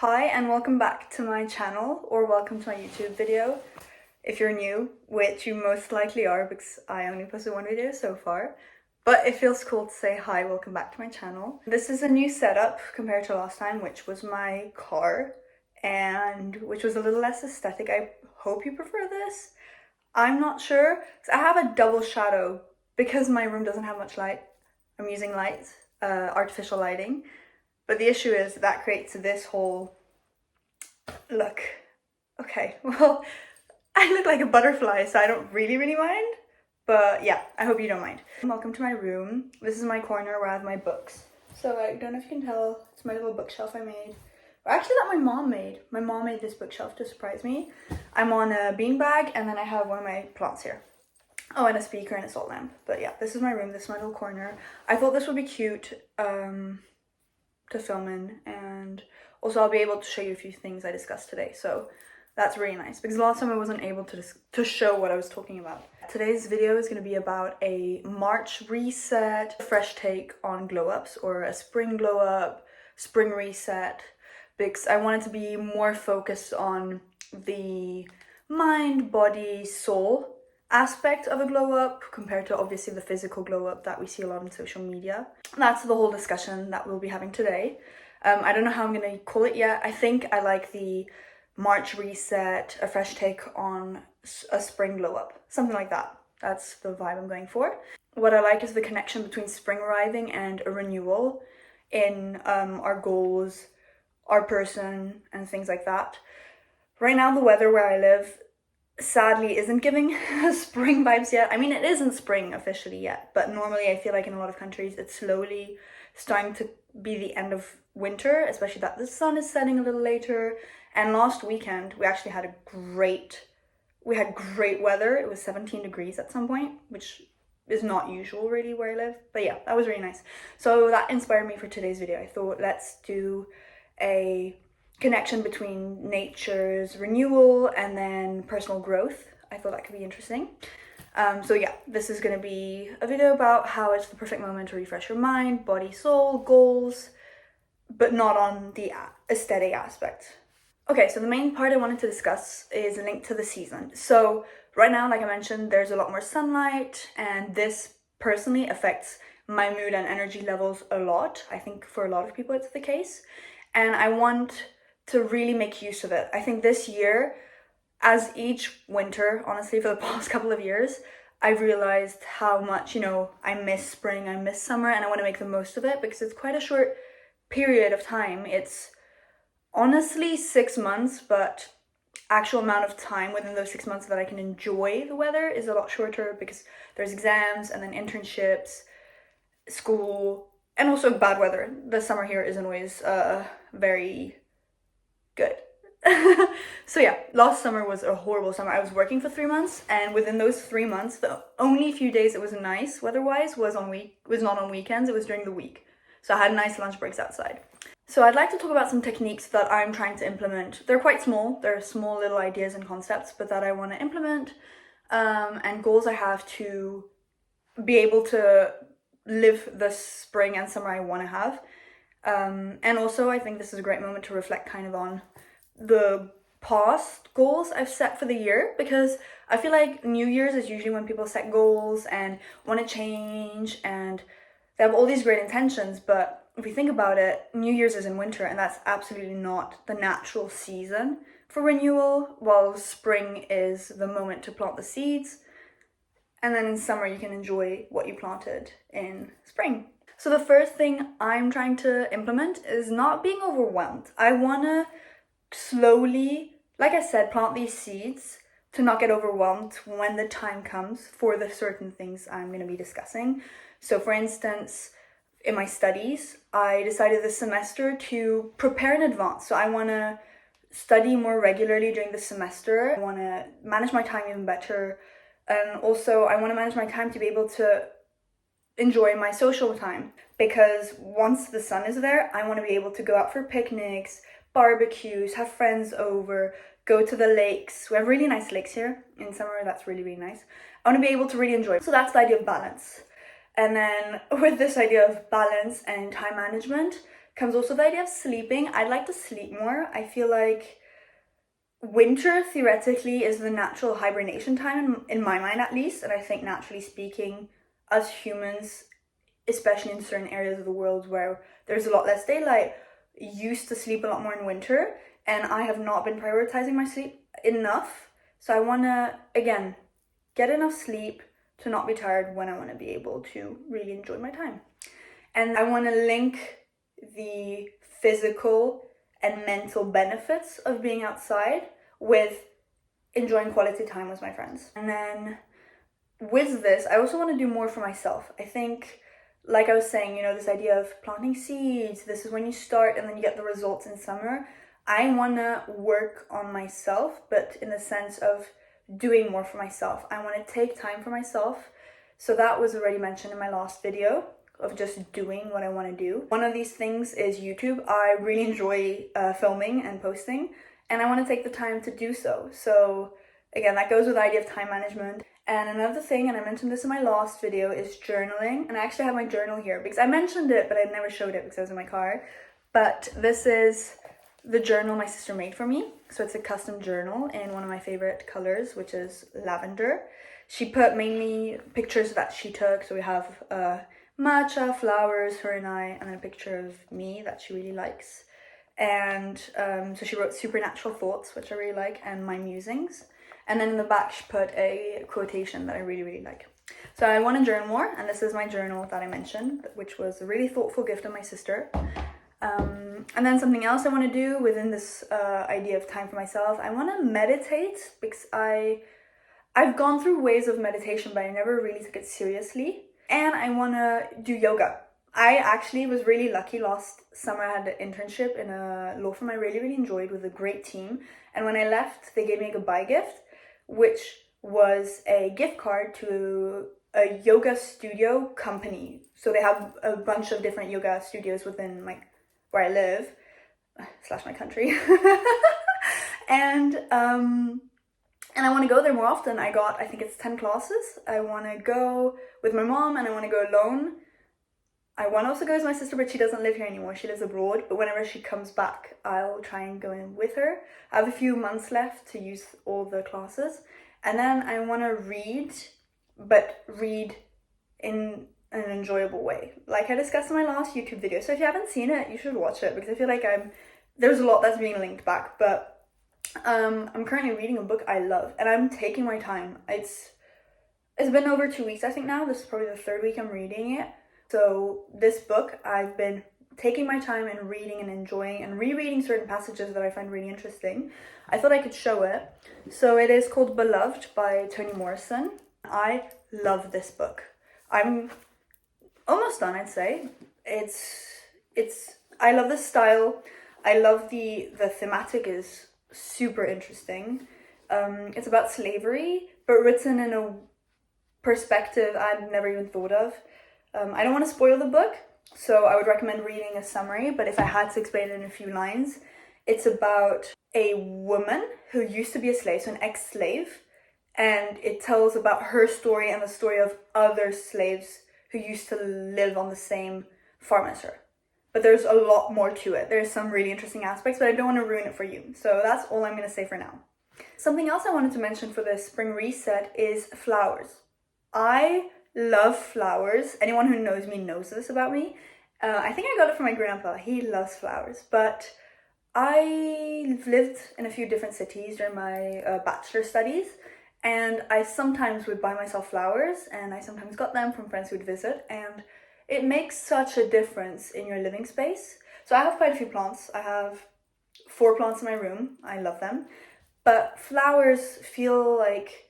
Hi and welcome back to my channel, or welcome to my YouTube video if you're new, which you most likely are because I only posted one video so far. But it feels cool to say hi, welcome back to my channel. This is a new setup compared to last time, which was my car and which was a little less aesthetic. I hope you prefer this. I'm not sure. So I have a double shadow because my room doesn't have much light. I'm using lights, artificial lighting. But the issue is that creates this whole look. Okay, well, I look like a butterfly, so I don't really mind. But yeah, I hope you don't mind. Welcome to my room. This is my corner where I have my books. So I don't know if you can tell, it's my little bookshelf I made. Or actually that my mom made. My mom made this bookshelf to surprise me. I'm on a beanbag and then I have one of my plants here. Oh, and a speaker and a salt lamp. But yeah, this is my room, this is my little corner. I thought this would be cute to film in, and also I'll be able to show you a few things I discussed today, so that's really nice because last time I wasn't able to show what I was talking about. Today's video is going to be about a March reset, fresh take on glow ups, or a spring glow up, spring reset, because I wanted to be more focused on the mind, body, soul aspect of a glow up compared to obviously the physical glow up that we see a lot on social media. That's the whole discussion that we'll be having today. I don't know how I'm gonna call it yet. I think I like the March reset, a fresh take on a spring glow up, something like that. That's the vibe I'm going for. What I like is the connection between spring arriving and a renewal in our goals, our person, and things like that. Right now, the weather where I live sadly isn't giving spring vibes yet. I mean, it isn't spring officially yet, but normally I feel like in a lot of countries it's slowly starting to be the end of winter, especially that the sun is setting a little later. And last weekend we actually had great weather. It was 17 degrees at some point, which is not usual really where I live, but yeah, that was really nice. So that inspired me for today's video. I thought let's do a connection between nature's renewal and then personal growth. I thought that could be interesting. So yeah, this is going to be a video about how it's the perfect moment to refresh your mind, body, soul, goals, but not on the aesthetic aspect. Okay, so the main part I wanted to discuss is linked to the season. So right now, like I mentioned, there's a lot more sunlight, and this personally affects my mood and energy levels a lot. I think for a lot of people it's the case, and I want to really make use of it. I think this year, as each winter, honestly, for the past couple of years, I've realized how much, I miss spring, I miss summer, and I want to make the most of it because it's quite a short period of time. It's honestly 6 months, but actual amount of time within those 6 months that I can enjoy the weather is a lot shorter because there's exams and then internships, school, and also bad weather. The summer here isn't always very good. So yeah, last summer was a horrible summer. I was working for 3 months, and within those 3 months, the only few days it was nice weather-wise was not on weekends, it was during the week. So I had nice lunch breaks outside. So I'd like to talk about some techniques that I'm trying to implement. They're quite small, they're small little ideas and concepts, but that I want to implement, and goals I have to be able to live the spring and summer I want to have. And also I think this is a great moment to reflect kind of on the past goals I've set for the year, because I feel like New Year's is usually when people set goals and want to change and they have all these great intentions, but if you think about it, New Year's is in winter and that's absolutely not the natural season for renewal, while spring is the moment to plant the seeds, and then in summer you can enjoy what you planted in spring. So the first thing I'm trying to implement is not being overwhelmed. I want to slowly, like I said, plant these seeds to not get overwhelmed when the time comes for the certain things I'm going to be discussing. So for instance, in my studies, I decided this semester to prepare in advance. So I want to study more regularly during the semester. I want to manage my time even better. And also I want to manage my time to be able to enjoy my social time, because once the sun is there, I want to be able to go out for picnics, barbecues, have friends over, go to the lakes. We have really nice lakes here in summer. That's really nice. I want to be able to really enjoy. So that's the idea of balance. And then with this idea of balance and time management, comes also the idea of sleeping. I'd like to sleep more. I feel like winter theoretically is the natural hibernation time in my mind, at least, and I think naturally speaking, us humans, especially in certain areas of the world where there's a lot less daylight, used to sleep a lot more in winter, and I have not been prioritizing my sleep enough. So I want to, again, get enough sleep to not be tired when I want to be able to really enjoy my time. And I want to link the physical and mental benefits of being outside with enjoying quality time with my friends. And then with this, I also want to do more for myself. I think, like I was saying, this idea of planting seeds, this is when you start and then you get the results in summer. I want to work on myself, but in the sense of doing more for myself. I want to take time for myself. So that was already mentioned in my last video of just doing what I want to do. One of these things is YouTube. I really enjoy filming and posting, and I want to take the time to do so. So again, that goes with the idea of time management. And another thing, and I mentioned this in my last video, is journaling. And I actually have my journal here because I mentioned it, but I never showed it because I was in my car. But this is the journal my sister made for me. So it's a custom journal in one of my favorite colors, which is lavender. She put mainly pictures that she took. So we have matcha, flowers, her and I, and then a picture of me that she really likes. And so she wrote supernatural thoughts, which I really like, and my musings. And then in the back, she put a quotation that I really, really like. So I want to journal more, and this is my journal that I mentioned, which was a really thoughtful gift of my sister. And then something else I want to do within this idea of time for myself, I want to meditate, because I've gone through ways of meditation, but I never really took it seriously. And I want to do yoga. I actually was really lucky. Last summer I had an internship in a law firm I really, really enjoyed with a great team. And when I left, they gave me a goodbye gift, which was a gift card to a yoga studio company. So they have a bunch of different yoga studios within where I live, / my country. And I want to go there more often. I think it's 10 classes. I want to go with my mom and I want to go alone. I want to also go with my sister, but she doesn't live here anymore. She lives abroad, but whenever she comes back, I'll try and go in with her. I have a few months left to use all the classes. And then I want to read, but read in an enjoyable way. Like I discussed in my last YouTube video. So if you haven't seen it, you should watch it, because I feel like there's a lot that's being linked back, but I'm currently reading a book I love, and I'm taking my time. It's been over 2 weeks, I think now. This is probably the 3rd week I'm reading it. So this book, I've been taking my time and reading and enjoying and rereading certain passages that I find really interesting. I thought I could show it. So it is called Beloved by Toni Morrison. I love this book. I'm almost done, I'd say. I love the style. I love the thematic is super interesting. It's about slavery, but written in a perspective I'd never even thought of. I don't want to spoil the book, so I would recommend reading a summary, but if I had to explain it in a few lines, it's about a woman who used to be a slave, so an ex-slave, and it tells about her story and the story of other slaves who used to live on the same farm as her. But there's a lot more to it. There's some really interesting aspects, but I don't want to ruin it for you. So that's all I'm going to say for now. Something else I wanted to mention for this spring reset is flowers. I love flowers. Anyone who knows me knows this about me. I think I got it from my grandpa. He loves flowers. But I've lived in a few different cities during my bachelor studies, and I sometimes would buy myself flowers, and I sometimes got them from friends who would visit, and it makes such a difference in your living space. So I have quite a few plants. I have 4 plants in my room. I love them. But flowers feel like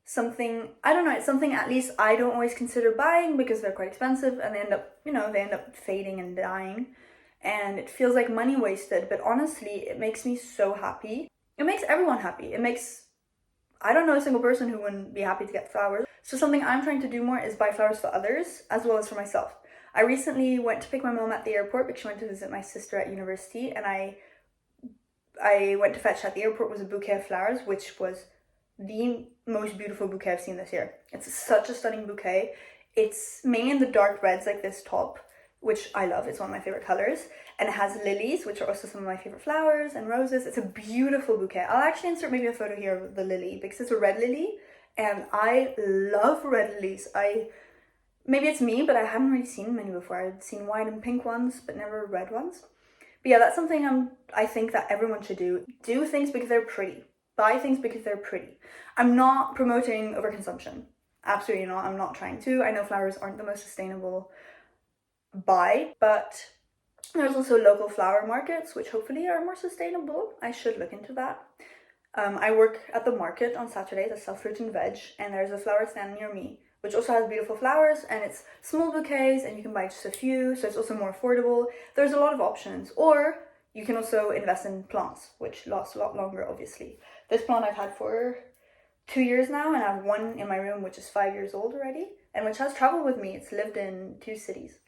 something, I don't know, it's something at least I don't always consider buying because they're quite expensive, and they end up fading and dying, and it feels like money wasted. But honestly, it makes me so happy. It makes everyone happy. I don't know a single person who wouldn't be happy to get flowers. So something I'm trying to do more is buy flowers for others as well as for myself. I recently went to pick my mom at the airport because she went to visit my sister at university, and I went to fetch at the airport was a bouquet of flowers, which was the most beautiful bouquet I've seen this year. It's such a stunning bouquet. It's mainly in the dark reds, like this top, which I love. It's one of my favorite colors. And it has lilies, which are also some of my favorite flowers, and roses. It's a beautiful bouquet. I'll actually insert maybe a photo here of the lily because it's a red lily and I love red lilies. Maybe it's me, but I haven't really seen many before. I've seen white and pink ones, but never red ones. But yeah, that's something I think that everyone should do. Do things because they're pretty. Buy things because they're pretty. I'm not promoting overconsumption. Absolutely not. I'm not trying to. I know flowers aren't the most sustainable buy, but there's also local flower markets, which hopefully are more sustainable. I should look into that. I work at the market on Saturdays. I sell fruit and veg, and there's a flower stand near me, which also has beautiful flowers, and it's small bouquets, and you can buy just a few, so it's also more affordable. There's a lot of options. Or you can also invest in plants, which last a lot longer, obviously. This plant I've had for 2 years now, and I have one in my room which is 5 years old already, and which has traveled with me. It's lived in 2 cities.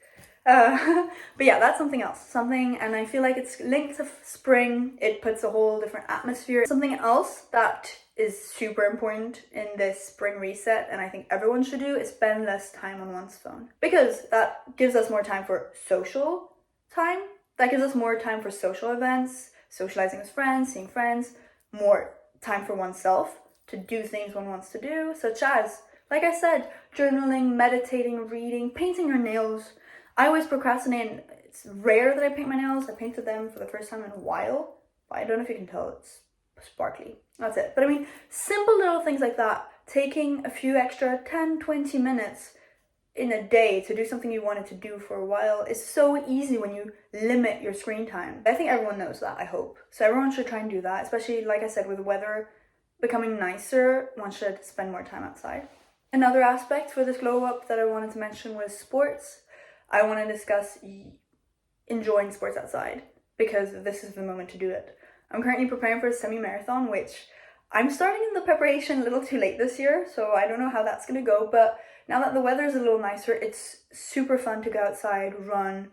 But yeah, that's something else. And I feel like it's linked to spring. It puts a whole different atmosphere. Something else that is super important in this spring reset, and I think everyone should do, is spend less time on one's phone. Because that gives us more time for social time. That gives us more time for social events, socializing with friends, seeing friends, more time for oneself to do things one wants to do, such as, like I said, journaling, meditating, reading, painting your nails. I always procrastinate. It's rare that I paint my nails. I painted them for the first time in a while. But I don't know if you can tell, it's sparkly. That's it. But I mean, simple little things like that. Taking a few extra 10, 20 minutes in a day to do something you wanted to do for a while is so easy when you limit your screen time. I think everyone knows that, I hope. So everyone should try and do that, especially, like I said, with the weather becoming nicer, one should spend more time outside. Another aspect for this glow up that I wanted to mention was sports. I want to discuss enjoying sports outside because this is the moment to do it. I'm currently preparing for a semi-marathon, which I'm starting in the preparation a little too late this year, so I don't know how that's going to go, but now that the weather is a little nicer, it's super fun to go outside, run.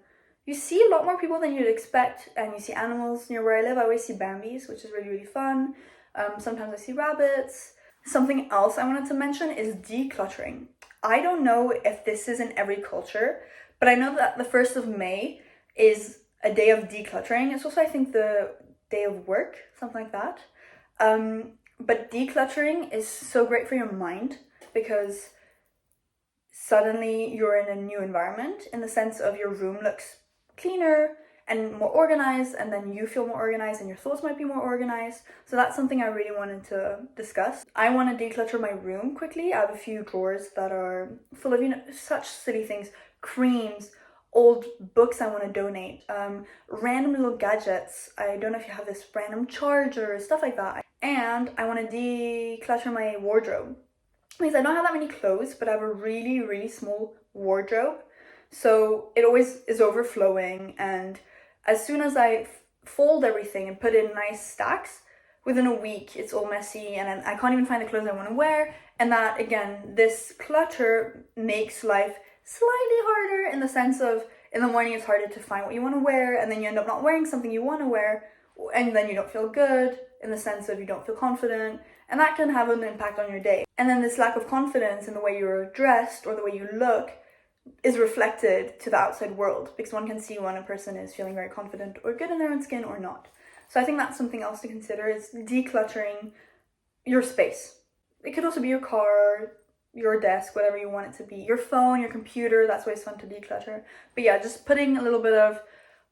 You see a lot more people than you'd expect, and you see animals near where I live. I always see Bambis, which is really, really fun. Sometimes I see rabbits. Something else I wanted to mention is decluttering. I don't know if this is in every culture, but I know that the 1st of May is a day of decluttering. It's also, I think, the day of work, something like that. But decluttering is so great for your mind because suddenly you're in a new environment in the sense of your room looks cleaner and more organized, and then you feel more organized and your thoughts might be more organized. So that's something I really wanted to discuss. I want to declutter my room quickly. I have a few drawers that are full of, such silly things, creams, old books I want to donate, random little gadgets. I don't know if you have this random charger, stuff like that. And I want to declutter my wardrobe because I don't have that many clothes, but I have a really, really small wardrobe. So it always is overflowing, and as soon as I fold everything and put it in nice stacks, within a week it's all messy and I can't even find the clothes I want to wear. And that, again, this clutter makes life slightly harder in the sense of in the morning it's harder to find what you want to wear, and then you end up not wearing something you want to wear, and then you don't feel good in the sense of you don't feel confident, and that can have an impact on your day. And then this lack of confidence in the way you're dressed or the way you look is reflected to the outside world, because one can see when a person is feeling very confident or good in their own skin or not. So I think that's something else to consider, is decluttering your space. It could also be your car, your desk, whatever you want it to be, your phone, your computer. That's why it's fun to declutter. But yeah, just putting a little bit of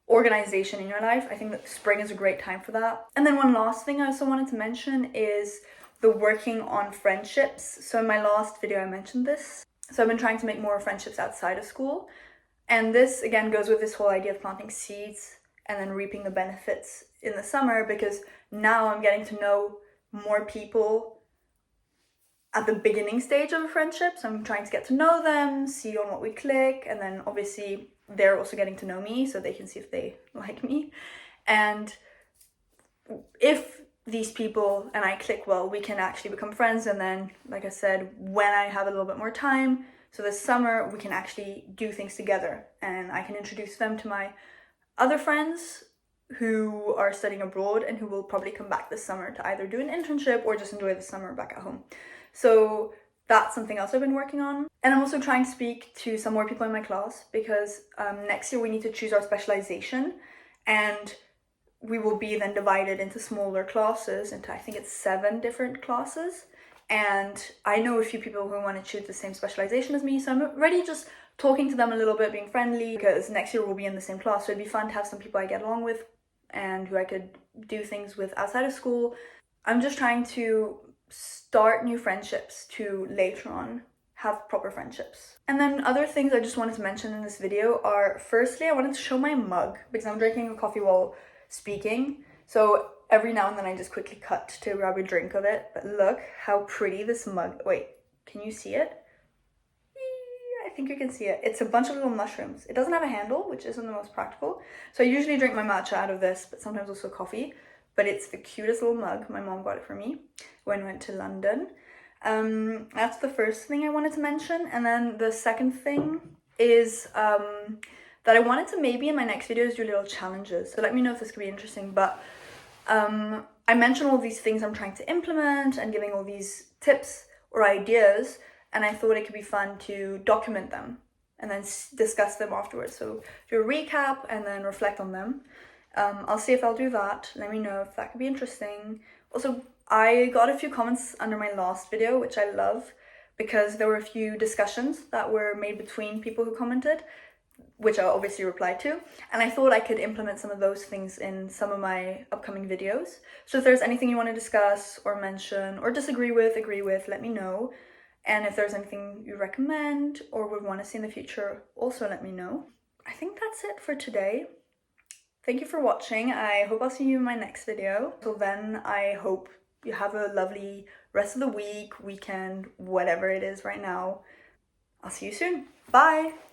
organization in your life. I think that spring is a great time for that. And then one last thing I also wanted to mention is the working on friendships. So in my last video I mentioned this. So I've been trying to make more friendships outside of school. And this again goes with this whole idea of planting seeds and then reaping the benefits in the summer, because now I'm getting to know more people at the beginning stage of a friendship. So I'm trying to get to know them, see on what we click, and then obviously they're also getting to know me so they can see if they like me. And if these people and I click well, we can actually become friends. And then, like I said, when I have a little bit more time, so this summer, we can actually do things together, and I can introduce them to my other friends who are studying abroad and who will probably come back this summer to either do an internship or just enjoy the summer back at home. So that's something else I've been working on. And I'm also trying to speak to some more people in my class because next year we need to choose our specialization, and we will be then divided into smaller classes, into I think it's 7 different classes. And I know a few people who want to choose the same specialization as me, so I'm already just talking to them a little bit, being friendly, because next year we'll be in the same class, so it'd be fun to have some people I get along with and who I could do things with outside of school. I'm just trying to start new friendships to later on have proper friendships. And then other things I just wanted to mention in this video are, firstly, I wanted to show my mug because I'm drinking a coffee while speaking. So every now and then I just quickly cut to grab a drink of it. But look how pretty this mug, wait, can you see it? I think you can see it. It's a bunch of little mushrooms. It doesn't have a handle, which isn't the most practical. So I usually drink my matcha out of this, but sometimes also coffee. But it's the cutest little mug. My mom got it for me when I went to London. That's the first thing I wanted to mention. And then the second thing is that I wanted to maybe in my next videos do little challenges. So let me know if this could be interesting. But I mentioned all these things I'm trying to implement and giving all these tips or ideas, and I thought it could be fun to document them and then discuss them afterwards. So do a recap and then reflect on them. I'll see if I'll do that. Let me know if that could be interesting. Also, I got a few comments under my last video, which I love, because there were a few discussions that were made between people who commented, which I'll obviously reply to, and I thought I could implement some of those things in some of my upcoming videos. So if there's anything you want to discuss or mention or disagree with, agree with, let me know. And if there's anything you recommend or would want to see in the future, also let me know. I think that's it for today. Thank you for watching. I hope I'll see you in my next video. Till then, I hope you have a lovely rest of the week, weekend, whatever it is right now. I'll see you soon. Bye!